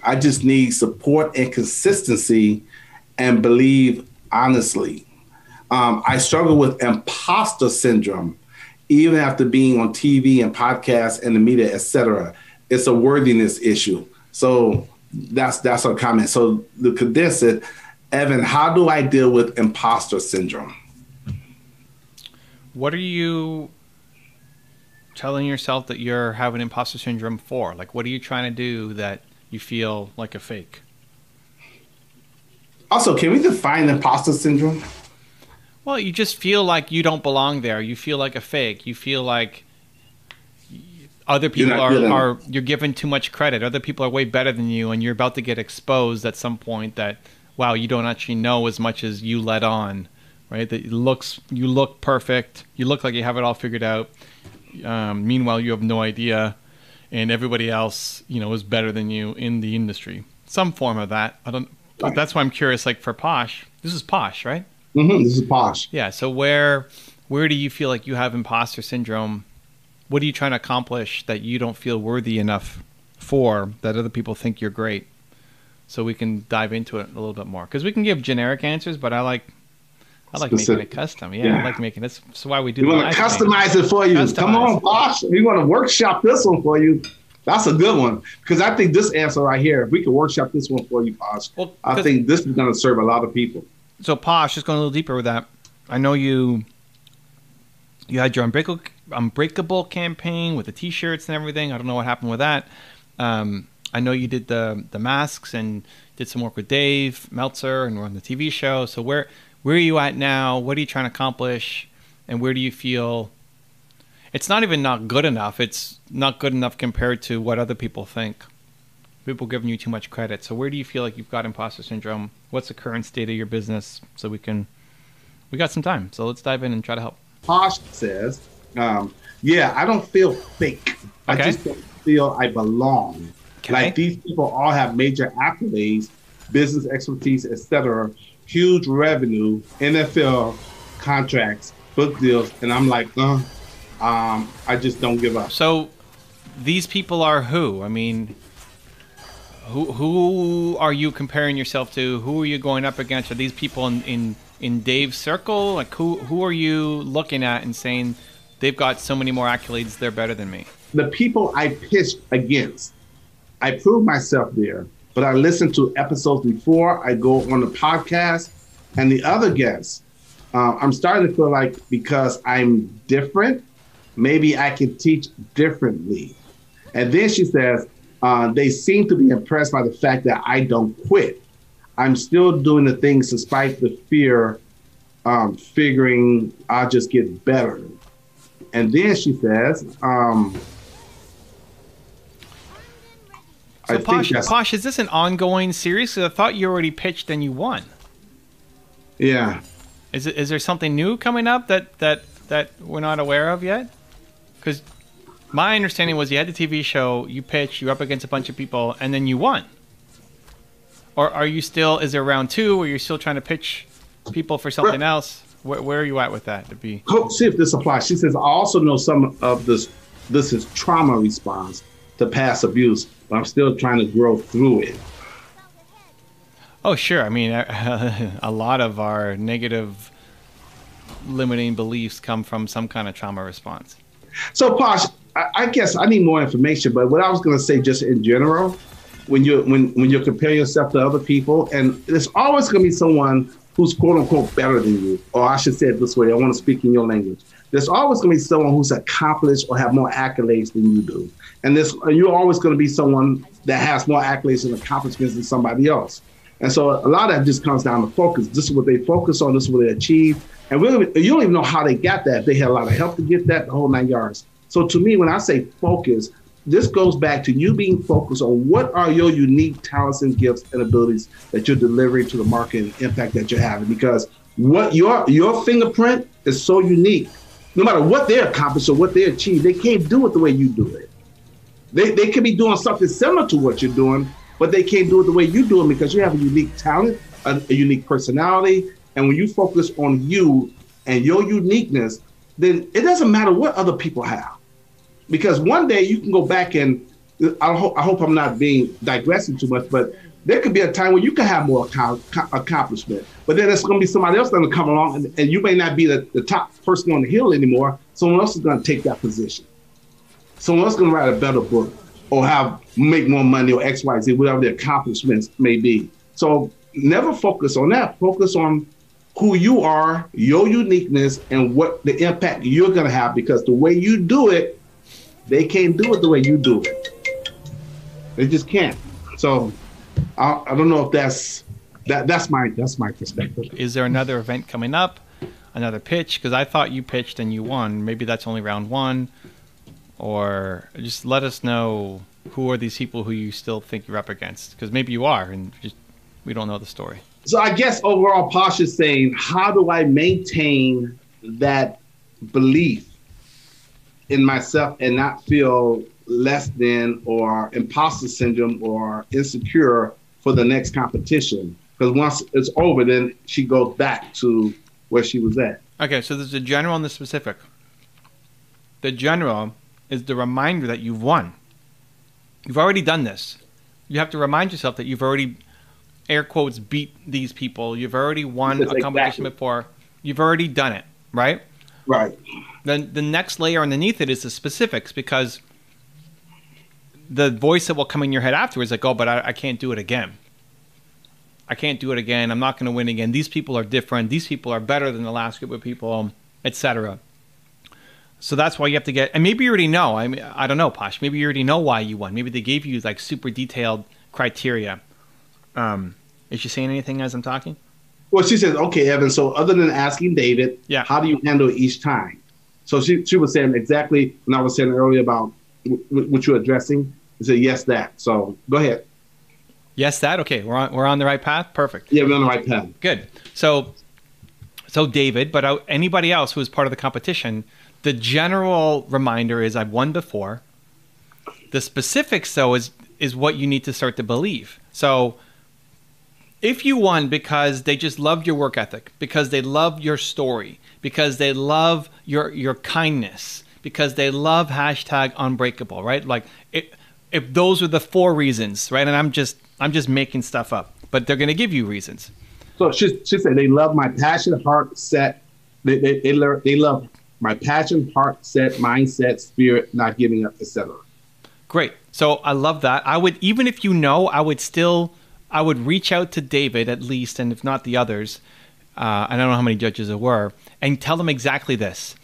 I just need support and consistency and believe honestly. I struggle with imposter syndrome, even after being on TV and podcasts and the media, etc. It's a worthiness issue. So that's our comment. So to condense it, Evan, how do I deal with imposter syndrome? What are you telling yourself that you're having imposter syndrome for? Like, what are you trying to do that you feel like a fake? Also, can we define imposter syndrome? Well, you just feel like you don't belong there. You feel like a fake. You feel like other people you're given too much credit. Other people are way better than you, and you're about to get exposed at some point that, wow, you don't actually know as much as you let on, right? That you look perfect. You look like you have it all figured out. Meanwhile, you have no idea, and everybody else, is better than you in the industry. Some form of that. But that's why I'm curious. Like for Posh, this is Posh, right? Mm-hmm, this is Posh. Yeah. So where do you feel like you have imposter syndrome? What are you trying to accomplish that you don't feel worthy enough for, that other people think you're great? So we can dive into it a little bit more, because we can give generic answers, but I like making it custom. Yeah, I like making this. That's why we do. We want to customize it for you. Come on, Posh. We want to workshop this one for you. That's a good one, because I think this answer right here, if we could workshop this one for you, Posh, I think this is going to serve a lot of people. So Posh, just going a little deeper with that. I know you had your unbreakable campaign with the T-shirts and everything. I don't know what happened with that. I know you did the masks and did some work with Dave Meltzer and on the TV show. So where are you at now? What are you trying to accomplish? And where do you feel it's not even not good enough? It's not good enough compared to what other people think. People giving you too much credit. So where do you feel like you've got imposter syndrome? What's the current state of your business? So we got some time. So let's dive in and try to help. Posh says, yeah, I don't feel fake. Okay. I just don't feel I belong. Okay. Like these people all have major accolades, business expertise, etc., huge revenue, NFL contracts, book deals, and I'm like, I just don't give up. So these people are who? I mean, who are you comparing yourself to? Who are you going up against? Are these people in Dave's circle? Like who are you looking at and saying they've got so many more accolades, they're better than me? The people I pitched against, I proved myself there, but I listened to episodes before I go on the podcast, and the other guests, I'm starting to feel like because I'm different, maybe I can teach differently. And then she says, they seem to be impressed by the fact that I don't quit. I'm still doing the things despite the fear, figuring I'll just get better. And then she says, so Posh, is this an ongoing series? Because I thought you already pitched and you won. Yeah. Is there something new coming up that we're not aware of yet? Because my understanding was you had the TV show, you pitched, you're up against a bunch of people, and then you won. Or are you still, is there round two, or you're still trying to pitch people for something else? Where are you at with that? See if this applies. She says, I also know some of this is trauma response to past abuse, but I'm still trying to grow through it. Oh, sure. I mean, a lot of our negative limiting beliefs come from some kind of trauma response. So, Posh, I guess I need more information, but what I was going to say just in general, when you compare yourself to other people, and there's always going to be someone who's quote unquote better than you, or I should say it this way, I want to speak in your language. There's always going to be someone who's accomplished or have more accolades than you do. And you're always going to be someone that has more accolades and accomplishments than somebody else. And so a lot of that just comes down to focus. This is what they focus on, this is what they achieve. And you don't even know how they got that. They had a lot of help to get that, the whole 9 yards. So to me, when I say focus, this goes back to you being focused on what are your unique talents and gifts and abilities that you're delivering to the market and impact that you're having. Because what your fingerprint is so unique. No matter what they accomplish or what they achieve, they can't do it the way you do it. They could be doing something similar to what you're doing, but they can't do it the way you do it because you have a unique talent, a unique personality. And when you focus on you and your uniqueness, then it doesn't matter what other people have. Because one day you can go back and I hope I'm not being digressing too much, but there could be a time when you can have more accomplishment, but then there's going to be somebody else going to come along, and you may not be the top person on the hill anymore. Someone else is going to take that position. Someone else is going to write a better book or make more money or X, Y, Z, whatever the accomplishments may be. So never focus on that. Focus on who you are, your uniqueness, and what the impact you're going to have, because the way you do it, they can't do it the way you do it. They just can't. So I don't know if that's my perspective. Is there another event coming up? Another pitch? Because I thought you pitched and you won. Maybe that's only round one. Or just let us know who are these people who you still think you're up against. Because maybe you are, and we don't know the story. So I guess overall, Posh is saying, how do I maintain that belief in myself and not feel less than or imposter syndrome or insecure for the next competition? Because once it's over, then she goes back to where she was at. Okay, so there's a general and the specific. The general is the reminder that you've won. You've already done this. You have to remind yourself that you've already, air quotes, beat these people. You've already won a competition before. You've already done it, right? Right. Then the next layer underneath it is the specifics, because the voice that will come in your head afterwards, like, oh, but I can't do it again. I can't do it again. I'm not going to win again. These people are different. These people are better than the last group of people, etc. So that's why you have to get, and maybe you already know. I mean, I don't know, Posh. Maybe you already know why you won. Maybe they gave you like super detailed criteria. Is she saying anything as I'm talking? Well, she says, okay, Evan, so other than asking David, how do you handle each time? So she was saying exactly when I was saying earlier about what you're addressing. She said, yes, that. So go ahead. Yes, that. Okay, we're on the right path. Perfect. Yeah, we're on the right path. Good. So David, but anybody else who was part of the competition, the general reminder is I've won before. The specifics, though, is what you need to start to believe. So if you won because they just loved your work ethic, because they loved your story, because they love your kindness, because they love #unbreakable, right? Like if those are the 4 reasons, right? And I'm just making stuff up, but they're going to give you reasons. So she said they love my passion, heart, set. They love my passion, heart, set, mindset, spirit, not giving up, etc. Great. So I love that. I would, even if you know, I would reach out to David at least, and if not the others, I don't know how many judges there were, and tell them exactly this.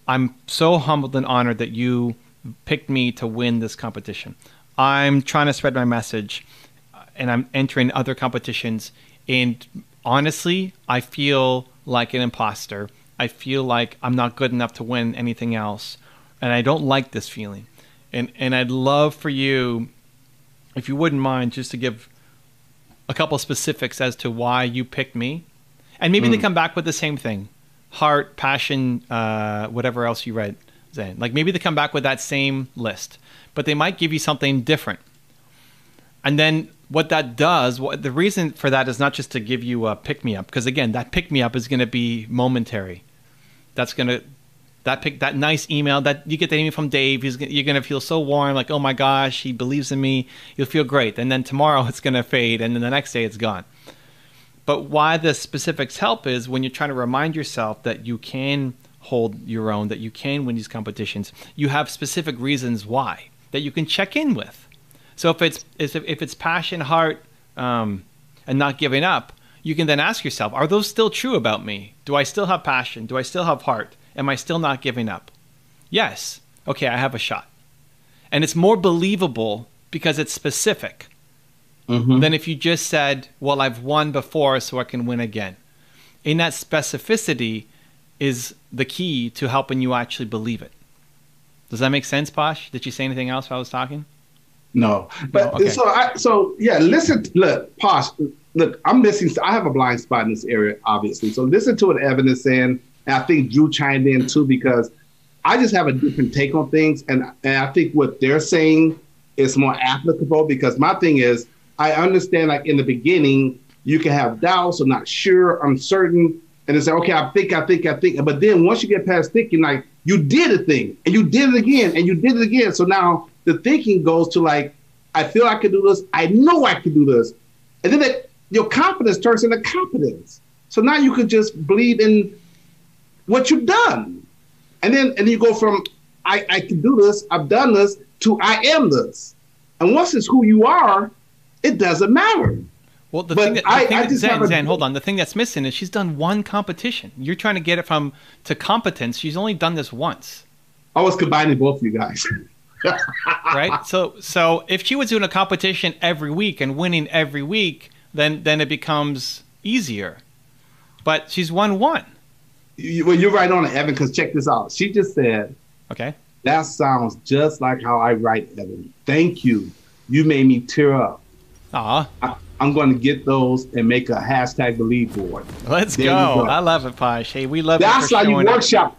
I'm so humbled and honored that you picked me to win this competition. I'm trying to spread my message, and I'm entering other competitions, and honestly, I feel like an imposter. I feel like I'm not good enough to win anything else, and I don't like this feeling. And I'd love for you, if you wouldn't mind, just to give a couple specifics as to why you picked me. And maybe they come back with the same thing. Heart, passion, whatever else you read, Zane. Like maybe they come back with that same list, but they might give you something different. And then what that does, the reason for that is not just to give you a pick-me-up, because again, that pick-me-up is going to be momentary. That's going to, that nice email, that you get the email from Dave, you're going to feel so warm, like, oh my gosh, he believes in me. You'll feel great. And then tomorrow it's going to fade, and then the next day it's gone. But why the specifics help is when you're trying to remind yourself that you can hold your own, that you can win these competitions, you have specific reasons why that you can check in with. So if it's passion, heart, and not giving up, you can then ask yourself, are those still true about me? Do I still have passion? Do I still have heart? Am I still not giving up? Yes. Okay, I have a shot. And it's more believable because it's specific than if you just said, well, I've won before, so I can win again. In that specificity is the key to helping you actually believe it. Does that make sense, Posh? Did you say anything else while I was talking? No. But no? Okay. Listen, look, Posh, look, I'm missing, I have a blind spot in this area, obviously. So listen to what Evan is saying. And I think Drew chimed in too, because I just have a different take on things. And I think what they're saying is more applicable, because my thing is, I understand, like in the beginning, you can have doubts or not sure, uncertain, and it's like, okay, I think. But then once you get past thinking, like you did a thing and you did it again and you did it again. So now the thinking goes to like, I feel I can do this. I know I can do this. And then your confidence turns into competence. So now you can just believe in what you've done. And then you go from, I can do this, I've done this, to I am this. And once it's who you are, it doesn't matter. Well, Zen, hold on. The thing that's missing is she's done one competition. You're trying to get it to competence. She's only done this once. I was combining both of you guys. Right? So if she was doing a competition every week and winning every week, then it becomes easier. But she's won one. Well, you're right on it, Evan, because check this out. She just said, okay, that sounds just like how I write, Evan. Thank you. You made me tear up. I'm going to get those and make a hashtag believe board. Let's go. I love it, Posh. Hey, we love it. That's how you workshop.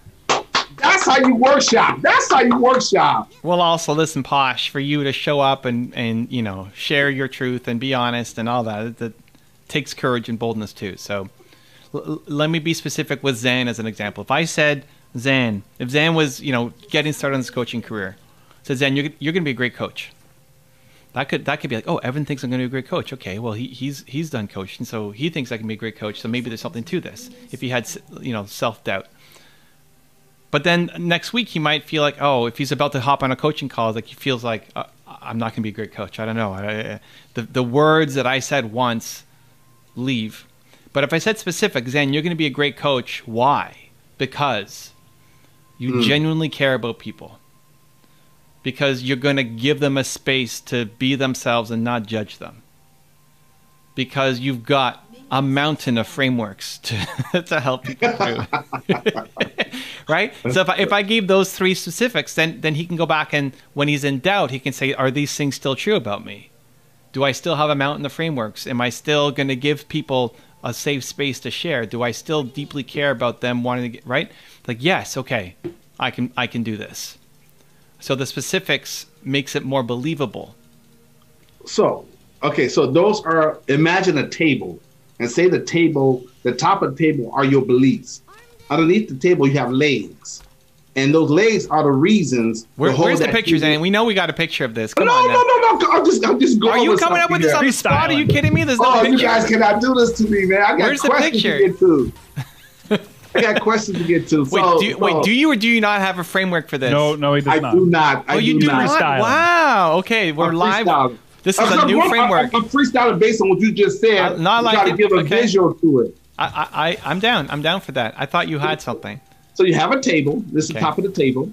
That's how you workshop. That's how you workshop. Well, also, listen, Posh, for you to show up and you know, share your truth and be honest and all that, that takes courage and boldness too. So let me be specific with Zan as an example. If I said, Zan, if Zan was, you know, getting started on his coaching career, said, Zan, you're going to be a great coach. That could be like, oh, Evan thinks I'm going to be a great coach. Okay, well, he's done coaching, so he thinks I can be a great coach. So maybe there's something to this. If he had, you know, self-doubt. But then next week he might feel like, oh, if he's about to hop on a coaching call, like he feels like I'm not going to be a great coach. I don't know. The words that I said once leave. But if I said specific, Zan, you're going to be a great coach. Why? Because you genuinely care about people. Because you're going to give them a space to be themselves and not judge them. Because you've got a mountain of frameworks to help people through. Right? So if I gave those three specifics, then he can go back and when he's in doubt, he can say, are these things still true about me? Do I still have a mountain of frameworks? Am I still going to give people a safe space to share? Do I still deeply care about them wanting to get right? Like, yes, okay, I can do this. So the specifics makes it more believable. So, okay, so those are, imagine a table and say the top of the table are your beliefs. Underneath the table, you have legs. And those legs are the reasons. Where's the pictures? And we know we got a picture of this. Come on. No. I'm just going. Are you coming up with this on the spot? Are you kidding me? There's no picture. You guys cannot do this to me, man. I got questions to get to. I got questions to get to. Wait, do you or do you not have a framework for this? No, he does not. I do not. Oh, you do not? Wow. Okay, we're live. This is a new framework. I'm freestyling based on what you just said. Not like got to give a visual to it. I'm down. I'm down for that. I thought you had something. So you have a table. This is the top of the table.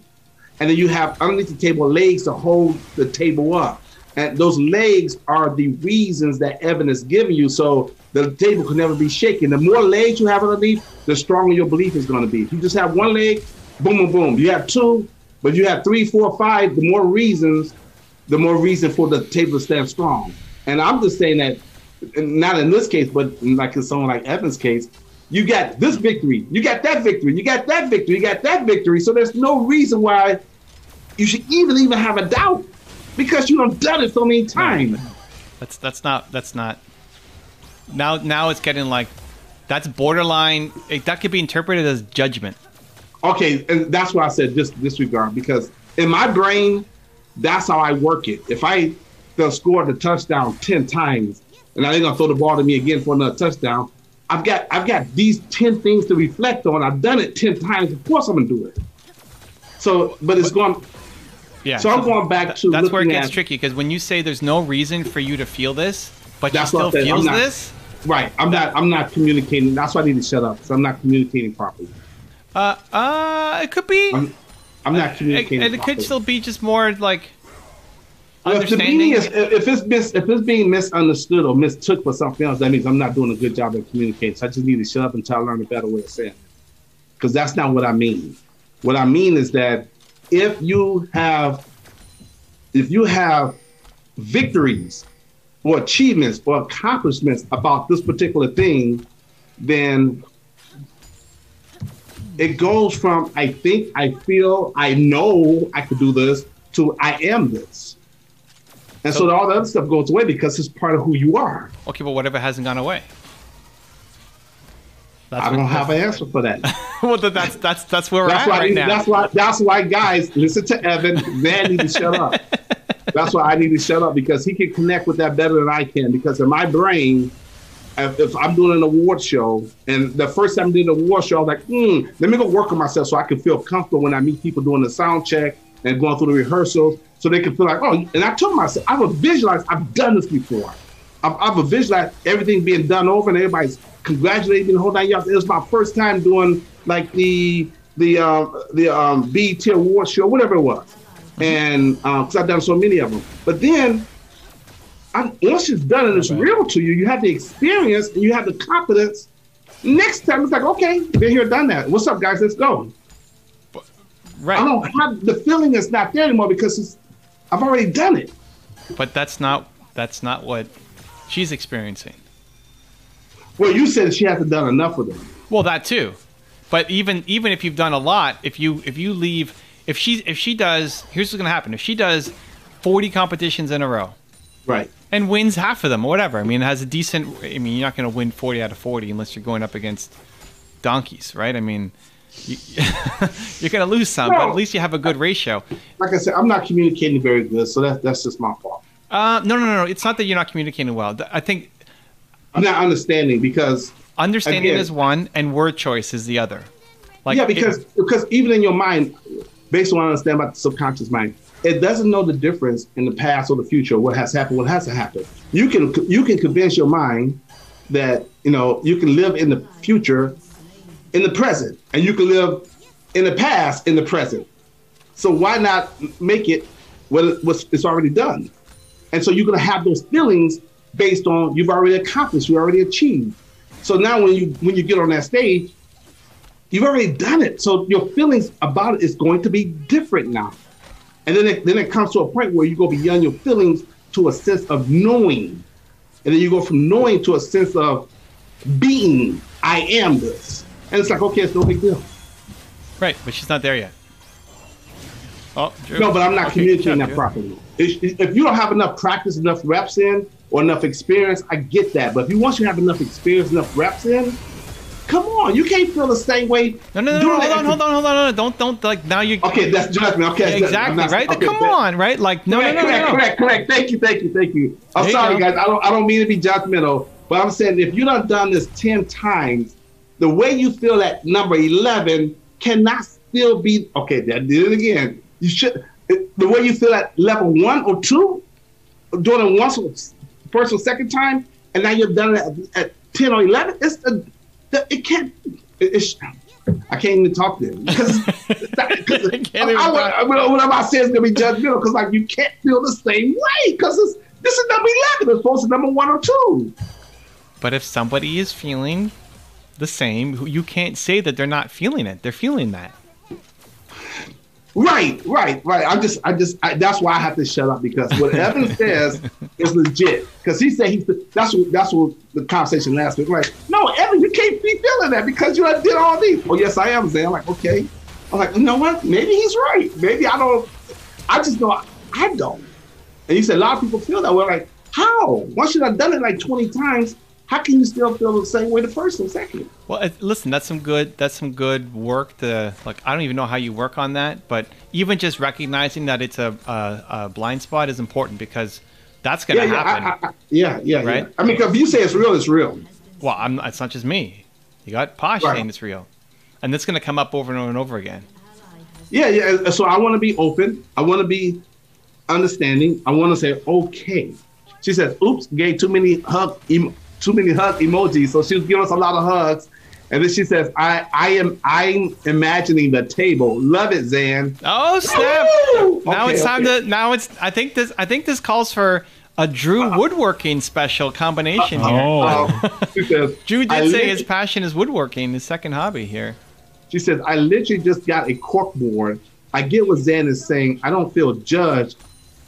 And then you have underneath the table legs to hold the table up. And those legs are the reasons that Evan is giving you. So the table can never be shaken. The more legs you have underneath, the stronger your belief is going to be. If you just have one leg, boom, boom, boom. You have two, but you have 3, 4, 5, the more reason for the table to stand strong. And I'm just saying that, not in this case, but like in someone like Evan's case, you got this victory, you got that victory, you got that victory, you got that victory. So there's no reason why you should even have a doubt because you done it so many times. That's not. Now it's getting like, that's borderline. That could be interpreted as judgment. Okay, and that's why I said disregard, because in my brain, that's how I work it. If they'll score the touchdown 10 times, and now they're gonna throw the ball to me again for another touchdown, I've got these 10 things to reflect on. I've done it 10 times. Of course I'm gonna do it. So, but it's going. Yeah. So I'm going back to. That's where it gets tricky, because when you say there's no reason for you to feel this, but you still feel this. Right. I'm not communicating. That's why I need to shut up. So I'm not communicating properly. It could be. I'm not communicating. And it could still be just more like. Understanding. If it's being misunderstood or mistook for something else, that means I'm not doing a good job of communicating. So I just need to shut up and try to learn a better way of saying it. Because that's not what I mean. What I mean is that if you have victories or achievements or accomplishments about this particular thing, then it goes from I think, I feel, I know I could do this to I am this. And so all the other stuff goes away because it's part of who you are. Okay, but what if it hasn't gone away? I don't have an answer for that. Well, that's where we're at right now. That's why, guys, listen to Evan. Man, need to shut up. That's why I need to shut up, because he can connect with that better than I can. Because in my brain, if I'm doing an award show, and the first time I did an award show, I was like, let me go work on myself so I can feel comfortable when I meet people doing the sound check and going through the rehearsals, so they can feel like, oh, and I told myself, I would visualize, I've done this before. I would visualize everything being done over and everybody's congratulating me the whole 9 years. It was my first time doing like the BET award show, whatever it was. And because I've done so many of them. But then once it's done and it's real to you, you have the experience and you have the confidence. Next time it's like, okay, been here, done that. What's up, guys? Let's go. Right. I don't have the feeling is not there anymore because I've already done it. But that's not what she's experiencing. Well, you said she hasn't done enough of them. Well, that too. But even if you've done a lot, if she does, here's what's gonna happen. If she does 40 competitions in a row, right, and wins half of them or whatever, I mean, it has a decent. I mean, you're not gonna win 40 out of 40 unless you're going up against donkeys, right? I mean, you're gonna lose some, but at least you have a good ratio. Like I said, I'm not communicating very good, so that's just my fault. No. It's not that you're not communicating well. I think I'm not understanding, because understanding is one and word choice is the other. Like, yeah, because even in your mind, based on what I understand about the subconscious mind, it doesn't know the difference in the past or the future, what has happened, what hasn't happened. You can convince your mind that you can live in the future in the present, and you can live in the past in the present. So why not make it it's already done? And so you're going to have those feelings based on you've already accomplished, you already achieved. So now when you get on that stage, you've already done it. So your feelings about it is going to be different now. And then it comes to a point where you go beyond your feelings to a sense of knowing. And then you go from knowing to a sense of being, I am this. And it's like, okay, it's no big deal. Right, but she's not there yet. Oh, Drew. No, but I'm not communicating that properly. If you don't have enough practice, enough reps in, or enough experience, I get that. But once you have enough experience, enough reps in, come on, you can't feel the same way. No, hold on. Don't like now you. Okay, that's judgment. Okay, yeah, exactly, right? Okay, come on, right? Like no. Correct. Thank you. I'm sorry, guys. I don't mean to be judgmental, but I'm saying if you done this 10 times, the way you feel at number 11 cannot still be okay. That did it again. You should. The way you feel at level 1 or 2, doing it once, first or second time, and now you've done it at 10 or 11. It can't. I can't even talk to him because whatever I say is gonna be judgmental, because like you can't feel the same way because this is number 11 as opposed to number 1 or 2. But if somebody is feeling the same, you can't say that they're not feeling it. They're feeling that. Right. That's why I have to shut up, because what Evan says is legit. Because he said that's what the conversation last week. Like, no, Evan, you can't be feeling that because you did all these. Oh, yes, I am, Zay. I'm like, okay. I'm like, you know what? Maybe he's right. Maybe I don't. I just know I don't. And he said a lot of people feel that way. Like, how? Once you've done it like 20 times, how can you still feel the same way the first and second? Well, listen, that's some good work. I don't even know how you work on that, but even just recognizing that it's a blind spot is important, because that's going to happen. Yeah. Right? I mean, if you say it's real, it's real. Well, it's not just me. You got Posh saying it's real, and that's going to come up over and over and over again. Yeah. So I want to be open. I want to be understanding. I want to say, okay. She says, oops, gave too many hug emojis. So she'll give us a lot of hugs. And then she says, I'm imagining the table. Love it, Zan. Oh, snap. Now it's time to, I think this calls for a Drew woodworking special combination here. Drew did say his passion is woodworking, his second hobby here. She says, I literally just got a cork board. I get what Zan is saying. I don't feel judged.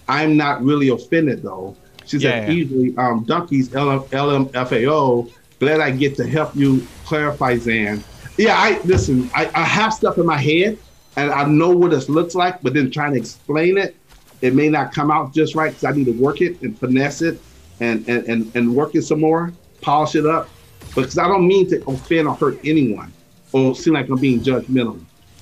I'm not really offended, though. She said, easily, donkeys, LMFAO. Glad I get to help you clarify, Zan. Yeah, I have stuff in my head, and I know what this looks like, but then trying to explain it, it may not come out just right, because I need to work it and finesse it and work it some more, polish it up. Because I don't mean to offend or hurt anyone or seem like I'm being judgmental.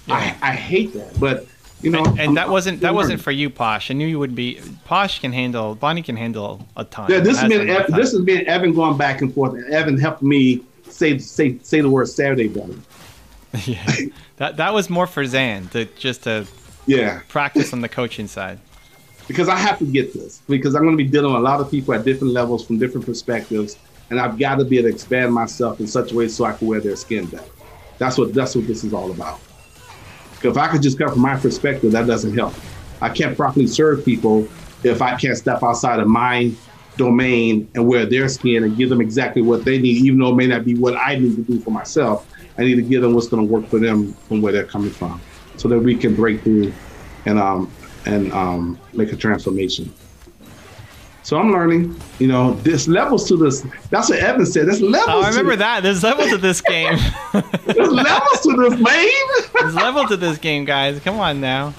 I hate that. But You know, and that wasn't for you, Posh. I knew you would be. Posh can handle. Bonnie can handle a ton. Yeah, this has been Evan going back and forth. And Evan helped me say the word Saturday better. Yeah, that was more for Zan to practice on the coaching side. Because I have to get this, because I'm going to be dealing with a lot of people at different levels from different perspectives, and I've got to be able to expand myself in such a way so I can wear their skin better. That's what this is all about. If I could just come from my perspective, that doesn't help. I can't properly serve people if I can't step outside of my domain and wear their skin and give them exactly what they need, even though it may not be what I need to do for myself. I need to give them what's going to work for them from where they're coming from, so that we can break through and make a transformation. So I'm learning, you know, there's levels to this. That's what Evan said. There's levels. Oh, I remember that. There's levels to this game. There's levels to this, man. There's levels to this game, guys. Come on now.